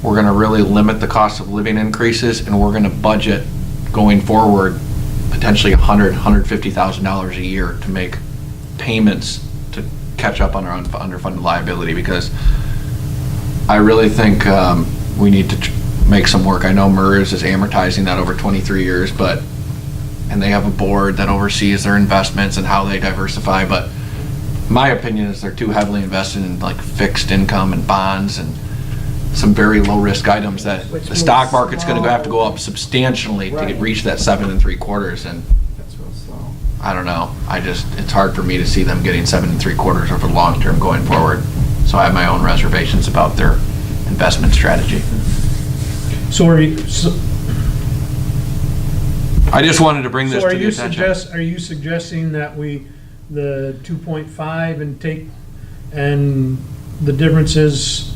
S2: we're gonna really limit the cost of living increases, and we're gonna budget going forward potentially $150,000 a year to make payments to catch up on our underfunded liability, because I really think we need to make some work. I know MERS is amortizing that over 23 years, and they have a board that oversees their investments and how they diversify, but my opinion is they're too heavily invested in like fixed income and bonds and some very low risk items that
S4: Which
S2: the stock
S4: means
S2: market's gonna
S4: slow.
S2: have to go up substantially to
S4: Right.
S2: reach that 7 3/4, and
S4: That's real slow.
S2: I don't know. It's hard for me to see them getting 7 3/4 over the long term going forward. So I have my own reservations about their investment strategy.
S1: so are you,
S2: I just wanted to bring this
S1: so
S2: to the attention.
S1: are you suggesting that the 2.5 and the difference is,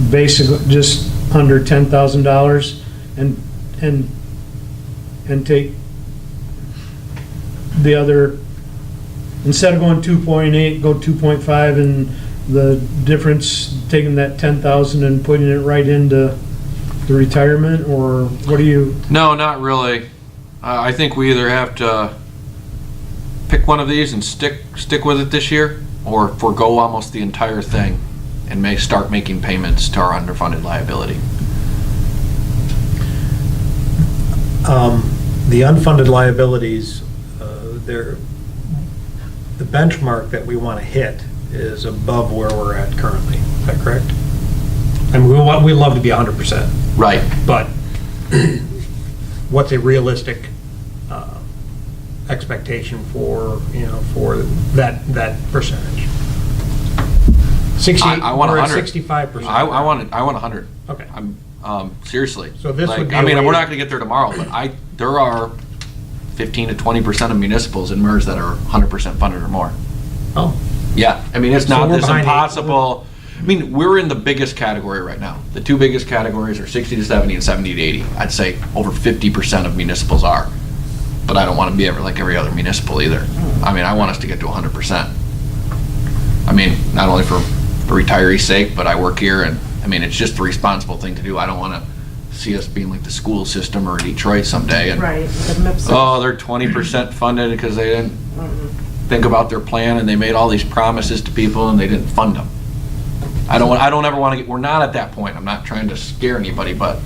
S1: basically just under $10,000 and take the other, instead of going 2.8, go 2.5, and the difference, taking that 10,000 and putting it right into the retirement, or what do you?
S2: No, not really. I think we either have to pick one of these and stick with it this year, or forego almost the entire thing and may start making payments to our underfunded liability.
S8: The unfunded liabilities, the benchmark that we want to hit is above where we're at currently. Is that correct? I mean, we love to be 100%,
S2: Right.
S8: but what's a realistic expectation for that percentage? 60,
S2: I want
S8: we're at
S2: 100.
S8: 65%.
S2: I want 100.
S8: Okay.
S2: Seriously.
S8: So this would be
S2: I
S8: a
S2: mean,
S8: way-
S2: we're not gonna get there tomorrow, but there are 15 to 20% of municipals in MERS that are 100% funded or more.
S8: Oh,
S2: Yeah, I mean, it's
S8: So
S2: not
S8: we're
S2: this
S8: behind eight.
S2: impossible. I mean, we're in the biggest category right now. The two biggest categories are 60 to 70 and 70 to 80. I'd say over 50% of municipals are. But I don't want to be like every other municipal either. I mean, I want us to get to 100%. I mean, not only for the retirees' sake, but I work here and, I mean, it's just the responsible thing to do. I don't want to see us being like the school system or Detroit someday and,
S4: Right, the MIPS.
S2: oh, they're 20% funded because they didn't think about their plan and they made all these promises to people and they didn't fund them. I don't ever want to get, we're not at that point. I'm not trying to scare anybody, but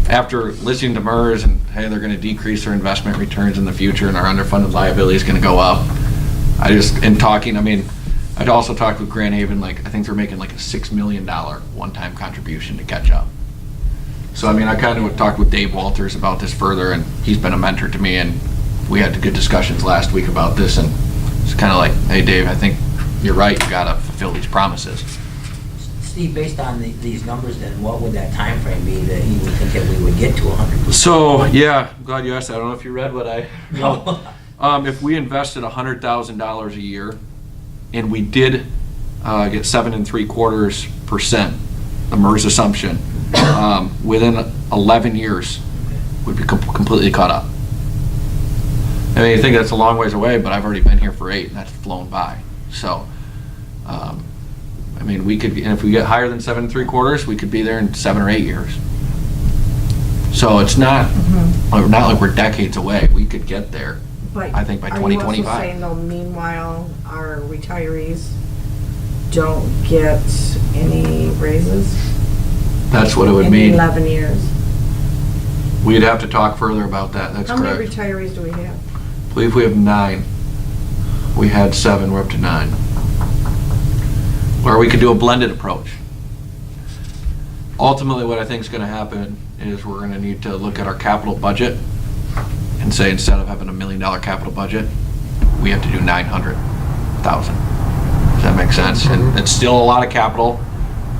S2: after listening to MERS and, hey, they're going to decrease their investment returns in the future and our underfunded liability is going to go up. In talking, I mean, I'd also talked with Grand Haven, like, I think they're making like a $6 million one-time contribution to catch up. So, I mean, I kind of talked with Dave Walters about this further and he's been a mentor to me and we had good discussions last week about this and it's kind of like, hey, Dave, I think you're right. You got to fulfill these promises.
S3: Steve, based on these numbers, then what would that time frame be that you would think that we would get to 100%?
S2: So, yeah, I'm glad you asked that. I don't know if you read what I
S3: No.
S2: If we invested $100,000 a year and we did get 7 3/4%, the MERS assumption, within 11 years, we'd be completely caught up. I mean, I think that's a long ways away, but I've already been here for 8 and that's flown by. So, I mean, we could, and if we get higher than 7 3/4, we could be there in 7 or 8 years. So it's not like we're decades away. We could get there,
S4: But
S2: I think, by
S4: Are you
S2: 2025.
S4: also saying though, meanwhile, our retirees don't get any raises?
S2: That's what it would
S4: In the
S2: mean.
S4: 11 years?
S2: We'd have to talk further about that. That's
S4: How many
S2: correct.
S4: retirees do we have?
S2: I believe we have 9. We had 7, we're up to 9. Or we could do a blended approach. Ultimately, what I think is going to happen is we're going to need to look at our capital budget and say instead of having $1 million capital budget, we have to do 900,000. Does that make sense? And it's still a lot of capital.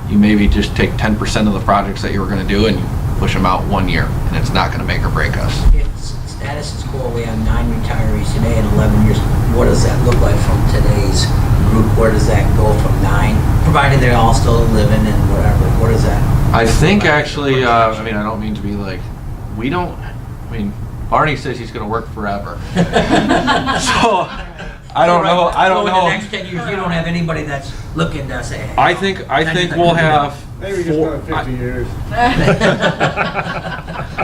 S2: You maybe just take 10% of the projects that you were going to do and you push them out 1 year, and it's not going to make or break us.
S3: If status is quo, we have 9 retirees today in 11 years. What does that look like from today's group? Where does that go from 9? Provided they're all still living and whatever. What is that?
S2: I think actually, I mean, I don't mean to be like, I mean, Barney says he's going to work forever. So, I don't know.
S3: So in the next 10 years, you don't have anybody that's looking to say, hey.
S2: I think we'll have.
S7: Maybe just about 50 years.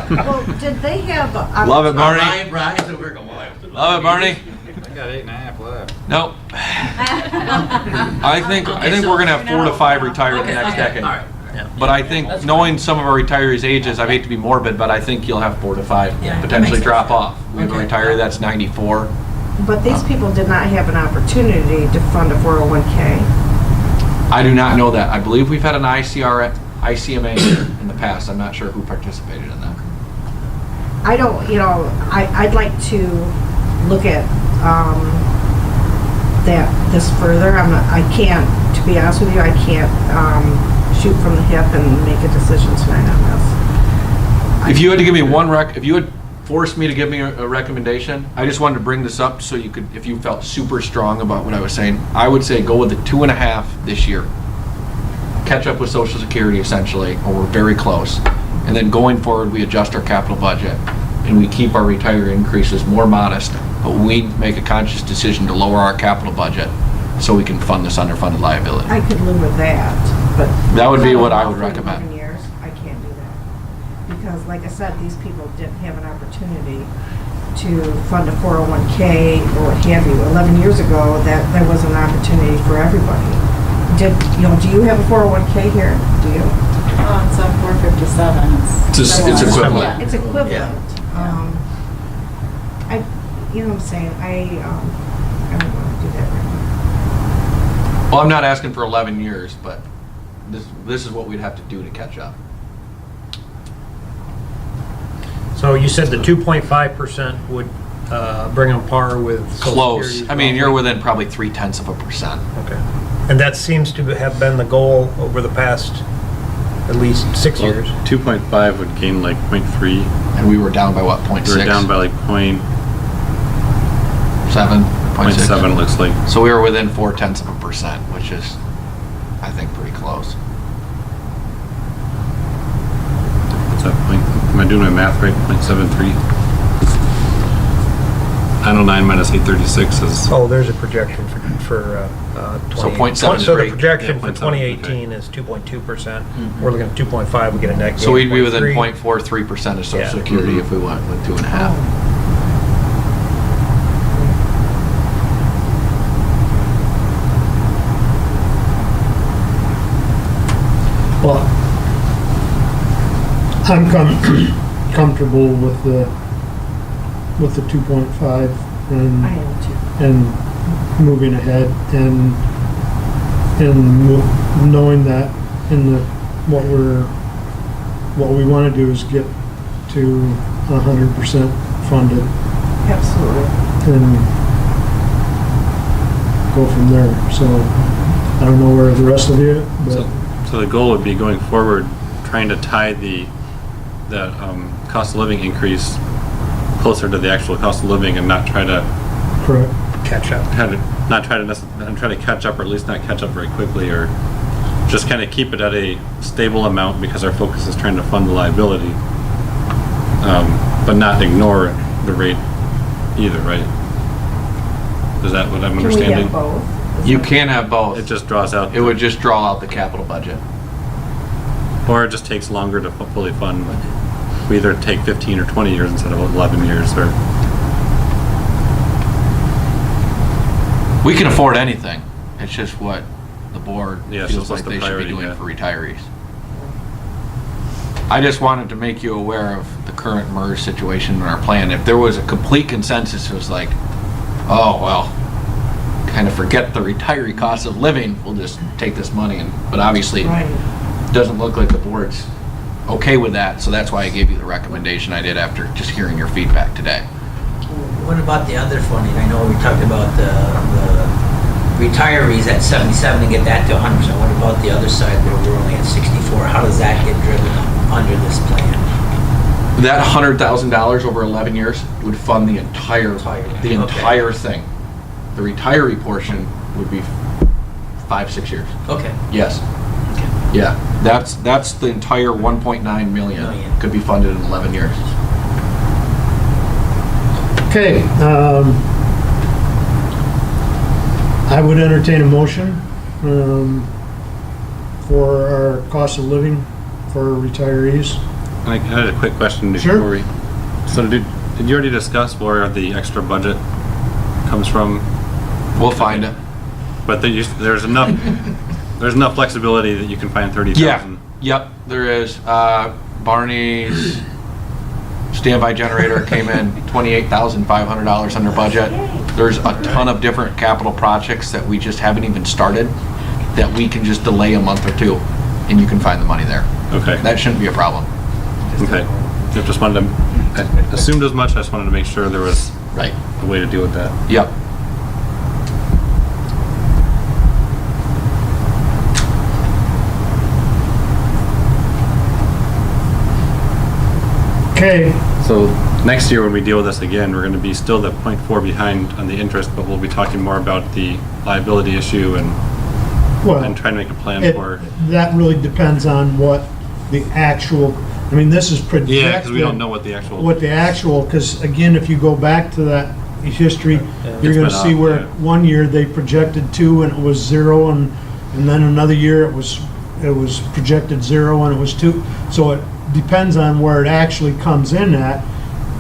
S4: Well, did they have?
S2: Love it, Barney.
S3: Ryan Bryce over going.
S2: Love it, Barney.
S10: I got 8.5 left.
S2: Nope. I think we're gonna have 4 to 5 retire in the next decade.
S3: All right.
S2: But I think knowing some of our retirees' ages, I hate to be morbid, but I think you'll have 4 to 5
S3: Yeah,
S2: potentially
S3: makes
S2: drop
S3: sense.
S2: off. We have a
S3: Okay.
S2: retiree that's 94.
S4: But these people did not have an opportunity to fund a 401k.
S2: I do not know that. I believe we've had an ICMA in the past. I'm not sure who participated in that.
S4: I don't, I'd like to look at this further. I can't, to be honest with you, I can't shoot from the hip and make a decision tonight on this.
S2: If you had to give me if you had forced me to give me a recommendation, I just wanted to bring this up so you could, if you felt super strong about what I was saying, I would say go with the 2.5 this year. Catch up with Social Security essentially, or we're very close. And then going forward, we adjust our capital budget and we keep our retiree increases more modest, but we make a conscious decision to lower our capital budget so we can fund this underfunded liability.
S4: I could live with that, but.
S2: That would be what I would
S4: For 11
S2: recommend.
S4: years, I can't do that. Because like I said, these people didn't have an opportunity to fund a 401k or what have you. 11 years ago, that there was an opportunity for everybody. Do you have a 401k here? Do you?
S11: Oh, it's on 457.
S2: It's equivalent.
S4: It's equivalent.
S3: Yeah.
S4: You know what I'm saying? I don't want to do that right now.
S2: Well, I'm not asking for 11 years, but this is what we'd have to do to catch up.
S8: so you said the 2.5% would bring on par with Social
S2: Close.
S8: Security's
S2: I mean, you're
S8: roughly?
S2: within probably 0.3%.
S8: Okay. And that seems to have been the goal over the past at least 6
S9: Well,
S8: years.
S9: 2.5 would gain like 0.3.
S2: And we were down by what, 0.6?
S9: We were down by like
S2: 7,
S9: 0.7 it looks like.
S2: So we were within 0.4%, which is, I think, pretty close.
S9: What's that point? Am I doing my math right? 0.73. 909 minus 836 is.
S8: Oh, there's a projection for 20.
S2: So 0.7 is
S8: So the
S2: great.
S8: projection
S9: Yeah,
S8: for
S9: 0.7,
S8: 2018 is 2.2%. We're looking at 2.5, we get a net gain.
S2: So we'd be within
S8: 0.3.
S2: 0.43% of Social
S8: Yeah.
S2: Security if we went with 2.5.
S1: Well, I'm comfortable with the 2.5
S4: I am too.
S1: and moving ahead and knowing that what we want to do is get to 100% funded
S4: Absolutely.
S1: and go from there. So I don't know where the rest of you, but
S9: So the goal would be going forward, trying to tie the cost of living increase closer to the actual cost of living and not try to
S1: correct.
S8: Catch up.
S9: try to catch up, or at least not catch up very quickly, or just kind of keep it at a stable amount because our focus is trying to fund the liability, but not ignore the rate either, right? Is that what I'm
S4: Can we
S9: understanding?
S4: get both?
S2: You can have both.
S9: It just draws out.
S2: It would just draw out the capital budget.
S9: Or it just takes longer to fully fund. We either take 15 or 20 years instead of 11 years, or.
S2: We can afford anything. It's just what the board
S9: Yeah,
S2: feels
S9: so
S2: like
S9: what's the
S2: they should be
S9: priority,
S2: doing
S9: yeah.
S2: for retirees. I just wanted to make you aware of the current MERS situation in our plan. If there was a complete consensus, it was like, oh, well, kind of forget the retiree cost of living, we'll just take this money. But obviously,
S4: Right.
S2: it doesn't look like the board's okay with that, so that's why I gave you the recommendation I did after just hearing your feedback today.
S3: What about the other funding? I know we talked about the retirees at 77 and get that to 100%. What about the other side where we're only at 64? How does that get driven under this plan?
S2: That $100,000 over 11 years would fund the entire
S3: Okay.
S2: thing. The retiree portion would be 5-6 years.
S3: Okay.
S2: Yes. Yeah, that's the entire 1.9 million could be funded in 11 years.
S1: Okay, I would entertain a motion for our cost of living for retirees.
S9: I had a quick question
S1: Sure.
S9: before we. So did you already discuss where the extra budget comes from?
S2: We'll find it.
S9: But there's enough flexibility that you can find 30,000.
S2: Yep, there is. Barney's standby generator came in $28,500 under budget. There's a ton of different capital projects that we just haven't even started that we can just delay a month or two, and you can find the money there.
S9: Okay.
S2: That shouldn't be a problem.
S9: Okay. I just wanted to. I assumed as much. I just wanted to make sure there was
S2: Right.
S9: a way to deal with that.
S2: Yep.
S1: Okay,
S9: So next year when we deal with this again, we're going to be still the 0.4 behind on the interest, but we'll be talking more about the liability issue and
S1: well,
S9: trying to make a plan for.
S1: that really depends on what the actual, I mean, this is projected.
S9: Yeah, because we don't know what the actual.
S1: Because again, if you go back to that history, you're gonna
S9: been
S1: see
S9: up,
S1: where
S9: yeah.
S1: one year they projected 2 and it was 0, and then another year it was projected 0 and it was 2. So it depends on where it actually comes in at.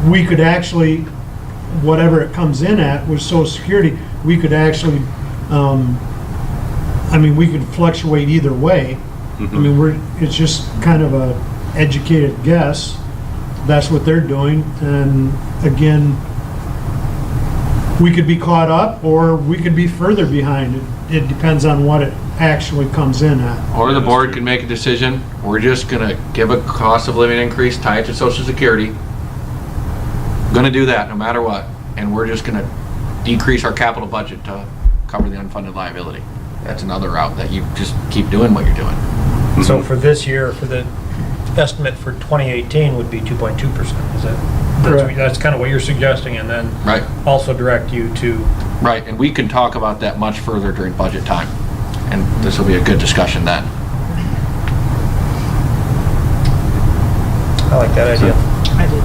S1: We could actually, whatever it comes in at with Social Security, we could actually, we could fluctuate either way. I mean, it's just kind of a educated guess. That's what they're doing. And again, we could be caught up or we could be further behind. It depends on what it actually comes in at.
S2: Or the board can make a decision, we're just gonna give a cost of living increase tied to Social Security. Gonna do that no matter what, and we're just gonna decrease our capital budget to cover the unfunded liability. That's another route that you just keep doing what you're doing.
S8: So for this year, for the estimate for 2018 would be 2.2%, is that?
S1: Correct.
S8: That's kind of what you're suggesting, and then
S2: Right.
S8: also direct you to,
S2: Right, and we can talk about that much further during budget time. And this will be a good discussion then.
S8: I like that idea.
S4: I did.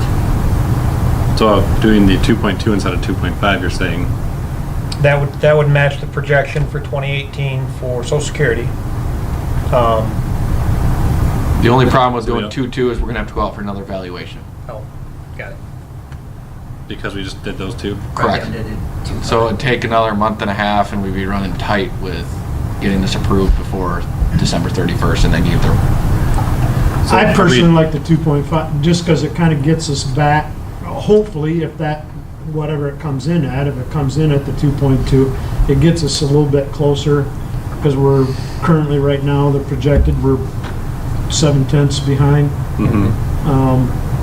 S9: So doing the 2.2 instead of 2.5, you're saying,
S8: That would match the projection for 2018 for Social Security.
S2: The only problem with
S9: So we
S2: doing
S9: don't-
S2: 2.2 is we're gonna have to go out for another valuation.
S8: Oh, got it.
S9: because we just did those two?
S2: Correct.
S3: Recommended 2.5.
S2: So it'd take another month and a half and we'd be running tight with getting this approved before December 31st and then give their,
S9: So
S1: I
S9: are we-
S1: personally like the 2.5, just because it kind of gets us back, hopefully, if that, whatever it comes in at, if it comes in at the 2.2, it gets us a little bit closer, because we're currently, right now, the projected, we're 7/10 behind.
S9: Mhm.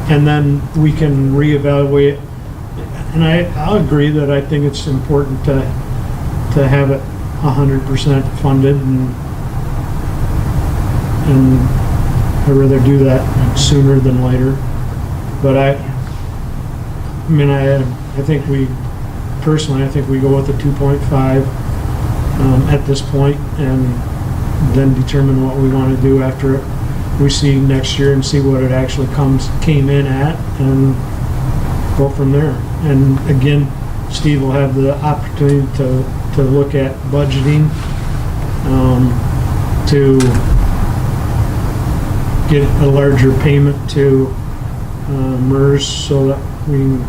S1: And then we can reevaluate. And I'll agree that I think it's important to have it 100% funded, and I'd rather do that sooner than later. But I think personally, I think we go with the 2.5 at this point, and then determine what we want to do after it. We see next year and see what it actually came in at, and go from there. And again, Steve will have the opportunity to look at budgeting, to get a larger payment to MERS so that we can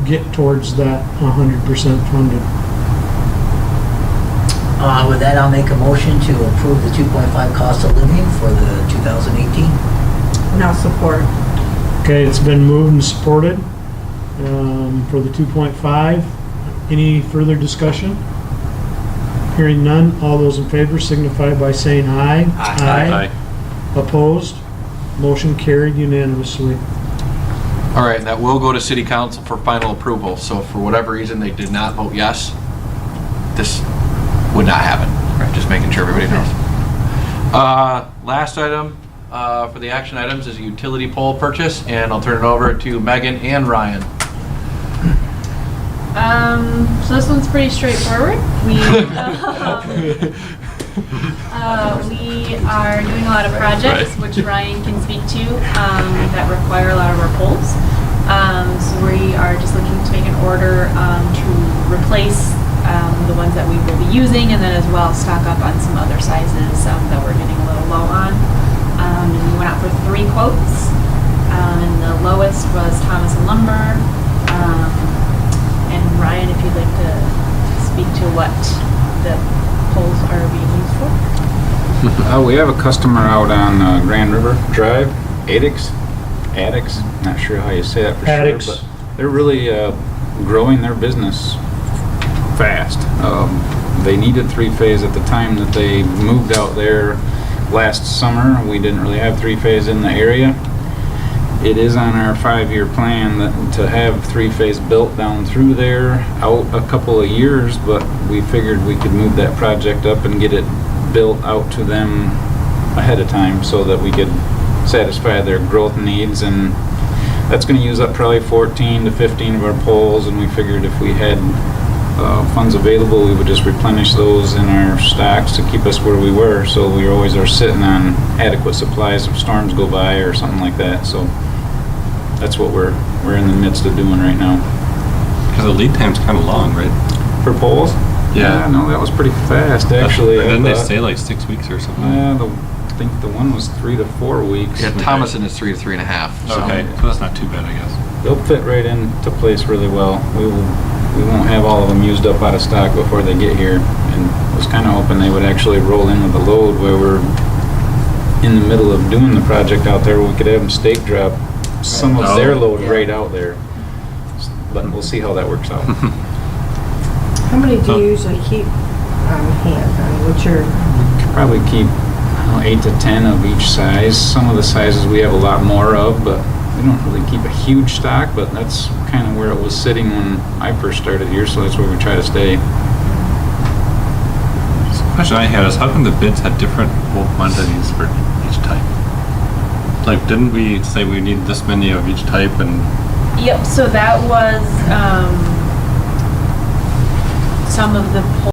S1: get towards that 100% funded.
S3: With that, I'll make a motion to approve the 2.5 cost of living for the 2018.
S4: Now support.
S1: Okay, it's been moved and supported for the 2.5. Any further discussion? Hearing none, all those in favor signify by saying aye.
S9: Aye.
S1: Opposed? Motion carried unanimously.
S2: all right, and that will go to city council for final approval. So if for whatever reason they did not vote yes, this would not happen. Right, just making sure everybody knows. Last item for the action items is a utility pole purchase, and I'll turn it over to Megan and Ryan.
S6: So this one's pretty straightforward. We are doing a lot of projects, which Ryan can speak to, that require a lot of our poles. So we are just looking to make an order to replace the ones that we will be using, and then as well stock up on some other sizes that we're getting a little low on. And we went out for 3 quotes, and the lowest was Thomas and Lumber. And Ryan, if you'd like to speak to what the poles are being used for.
S10: We have a customer out on Grand River Drive, Addicts, not sure how you say that for
S1: Addicts.
S10: sure, but they're really growing their business fast. They needed 3-phase at the time that they moved out there last summer. We didn't really have 3-phase in the area. It is on our 5-year plan to have 3-phase built down through there out a couple of years, but we figured we could move that project up and get it built out to them ahead of time so that we could satisfy their growth needs. And that's going to use up probably 14 to 15 of our poles, and we figured if we had funds available, we would just replenish those in our stocks to keep us where we were, so we always are sitting on adequate supplies if storms go by or something like that. So that's what we're in the midst of doing right now.
S9: Because the lead time's kind of long, right?
S10: For poles?
S9: Yeah.
S10: No, that was pretty fast, actually.
S9: Didn't they
S10: I thought.
S9: say like 6 weeks or something?
S10: I think the one was 3 to 4 weeks.
S2: Yeah, Thomason is 3 to 3.5. So.
S9: Okay, so that's not too bad, I guess.
S10: They'll fit right into place really well. We won't have all of them used up out of stock before they get here. And I was kind of hoping they would actually roll in with the load where we're in the middle of doing the project out there. We could have them stake drop some of their load right out there. But we'll see how that works out.
S4: How many do you usually keep on hand? What's your,
S10: Probably keep 8 to 10 of each size. Some of the sizes we have a lot more of, but we don't really keep a huge stock, but that's kind of where it was sitting when I first started here, so that's where we try to stay.
S9: The question I had is how come the bids had different quote quantities for each Like, didn't we say we need this many of each type and?
S6: Yep, so that was, some of the